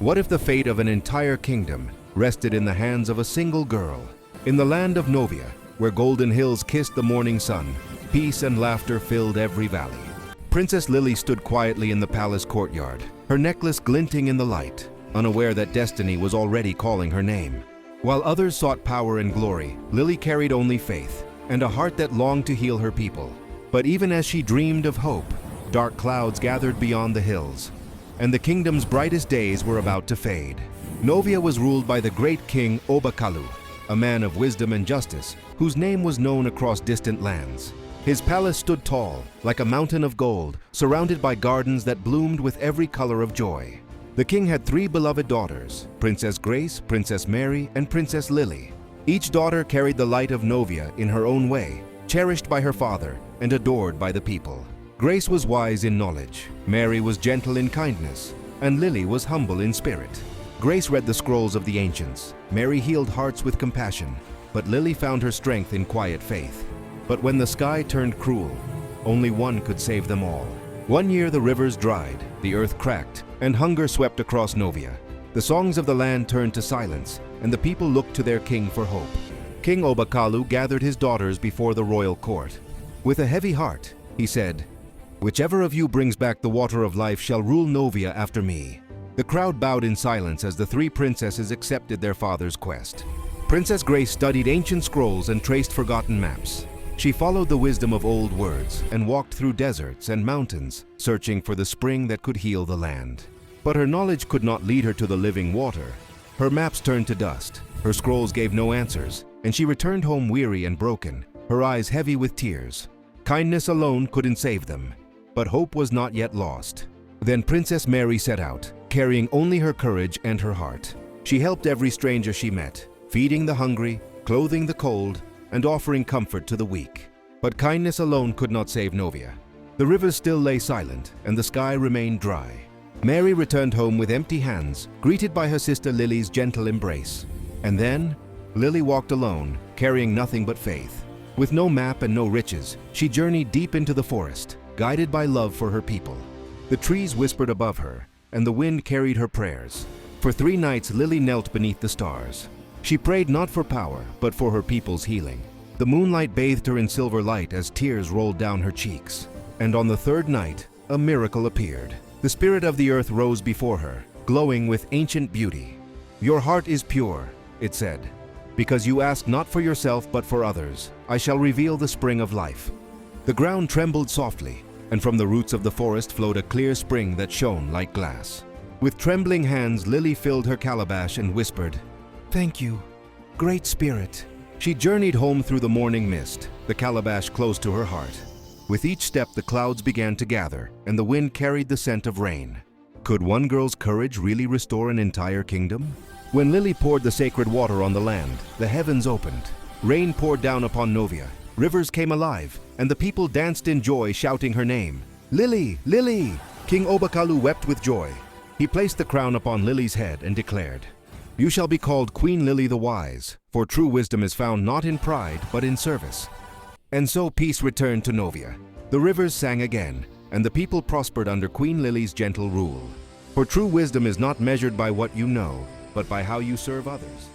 What if the fate of an entire kingdom rested in the hands of a single girl? In the land of Novia, where golden hills kissed the morning sun, peace and laughter filled every valley. Princess Lily stood quietly in the palace courtyard, her necklace glinting in the light, unaware that destiny was already calling her name. While others sought power and glory, Lily carried only faith and a heart that longed to heal her people. But even as she dreamed of hope, dark clouds gathered beyond the hills, and the kingdom's brightest days were about to fade. Novia was ruled by the great king Obakalu, a man of wisdom and justice, whose name was known across distant lands. His palace stood tall, like a mountain of gold, surrounded by gardens that bloomed with every color of joy. The king had 3 beloved daughters, Princess Grace, Princess Mary, and Princess Lily. Each daughter carried the light of Novia in her own way, cherished by her father and adored by the people. Grace was wise in knowledge, Mary was gentle in kindness, and Lily was humble in spirit. Grace read the scrolls of the ancients, Mary healed hearts with compassion, but Lily found her strength in quiet faith. But when the sky turned cruel, only one could save them all. One year the rivers dried, the earth cracked, and hunger swept across Novia. The songs of the land turned to silence, and the people looked to their king for hope. King Obakalu gathered his daughters before the royal court. With a heavy heart, he said, "Whichever of you brings back the water of life shall rule Novia after me." The crowd bowed in silence as the 3 princesses accepted their father's quest. Princess Grace studied ancient scrolls and traced forgotten maps. She followed the wisdom of old words and walked through deserts and mountains, searching for the spring that could heal the land. But her knowledge could not lead her to the living water. Her maps turned to dust, her scrolls gave no answers, and she returned home weary and broken, her eyes heavy with tears. Kindness alone couldn't save them, but hope was not yet lost. Then Princess Mary set out, carrying only her courage and her heart. She helped every stranger she met, feeding the hungry, clothing the cold, and offering comfort to the weak. But kindness alone could not save Novia. The rivers still lay silent, and the sky remained dry. Mary returned home with empty hands, greeted by her sister Lily's gentle embrace. And then, Lily walked alone, carrying nothing but faith. With no map and no riches, she journeyed deep into the forest, guided by love for her people. The trees whispered above her, and the wind carried her prayers. For 3 nights, Lily knelt beneath the stars. She prayed not for power, but for her people's healing. The moonlight bathed her in silver light as tears rolled down her cheeks. And on the 3rd night, a miracle appeared. The spirit of the earth rose before her, glowing with ancient beauty. "Your heart is pure," it said. "Because you ask not for yourself but for others, I shall reveal the spring of life." The ground trembled softly, and from the roots of the forest flowed a clear spring that shone like glass. With trembling hands, Lily filled her calabash and whispered, "Thank you, Great Spirit." She journeyed home through the morning mist, the calabash close to her heart. With each step, the clouds began to gather, and the wind carried the scent of rain. Could one girl's courage really restore an entire kingdom? When Lily poured the sacred water on the land, the heavens opened. Rain poured down upon Novia, rivers came alive, and the people danced in joy, shouting her name. "Lily! Lily!" King Obakalu wept with joy. He placed the crown upon Lily's head and declared, "You shall be called Queen Lily the Wise, for true wisdom is found not in pride, but in service." And so peace returned to Novia. The rivers sang again, and the people prospered under Queen Lily's gentle rule. For true wisdom is not measured by what you know, but by how you serve others.